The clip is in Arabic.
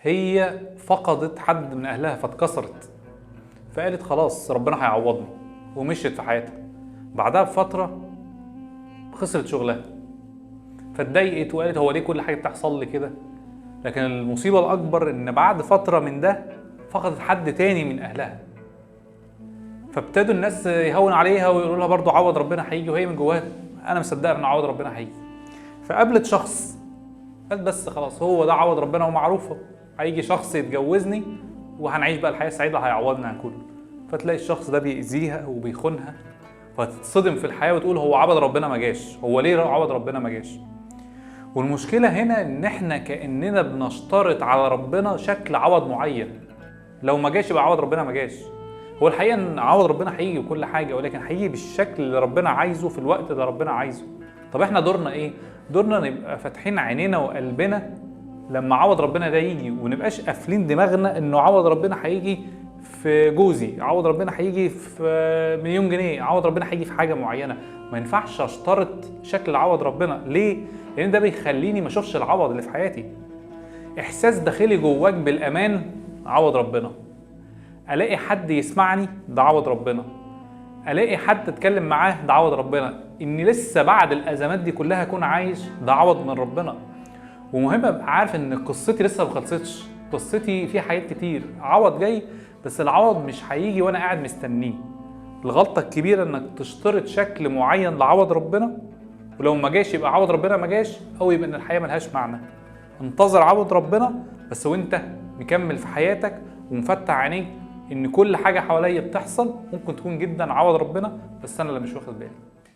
هي فقدت حد من اهلها فاتكسرت، فقالت خلاص ربنا هيعوضني ومشيت في حياتها. بعدها بفتره خسرت شغلها فاتضايقت وقالت هو ليه كل حاجه بتحصل لي كده. لكن المصيبه الاكبر ان بعد فتره من ده فقدت حد تاني من اهلها، فابتدوا الناس يهون عليها ويقولوا لها برضه عوض ربنا هيجي، وهي من جواها انا مصدقه ان عوض ربنا هيجي. فقابلت شخص قالت بس خلاص هو ده عوض ربنا ومعروفه، هيجي شخص يتجوزني وهنعيش بقى الحياه السعيده هيعوضنا عن كله. فتلاقي الشخص ده بيأذيها وبيخونها، فتتصدم في الحياه وتقول هو عوض ربنا ما جاش، هو ليه عوض ربنا ما جاش؟ والمشكله هنا ان احنا كاننا بنشترط على ربنا شكل عوض معين، لو ما جاش يبقى عوض ربنا ما جاش. هو الحقيقه ان عوض ربنا هيجي وكل حاجه، ولكن هيجي بالشكل اللي ربنا عايزه في الوقت اللي ربنا عايزه. طب احنا دورنا ايه؟ دورنا نبقى فاتحين عينينا وقلبنا لما عوض ربنا ده يجي، ونبقاش قافلين دماغنا انه عوض ربنا هيجي في جوزي، عوض ربنا هيجي في مليون جنيه، عوض ربنا هيجي في حاجه معينه. ما ينفعش اشترط شكل عوض ربنا. ليه؟ لان ده بيخليني ما اشوفش العوض اللي في حياتي. احساس داخلي جواك بالامان عوض ربنا، الاقي حد يسمعني ده عوض ربنا، الاقي حد اتكلم معاه ده عوض ربنا، اني لسه بعد الازمات دي كلها اكون عايش ده عوض من ربنا. ومهم ابقى عارف ان قصتي لسه ما خلصتش، قصتي فيها حاجات كتير، عوض جاي، بس العوض مش هيجي وانا قاعد مستنيه. الغلطه الكبيره انك تشترط شكل معين لعوض ربنا، ولو ما جاش يبقى عوض ربنا ما جاش، او يبقى ان الحياه ملهاش معنى. انتظر عوض ربنا بس وانت مكمل في حياتك ومفتح عينيك ان كل حاجه حواليا بتحصل ممكن تكون جدا عوض ربنا، بس انا اللي مش واخد بالي.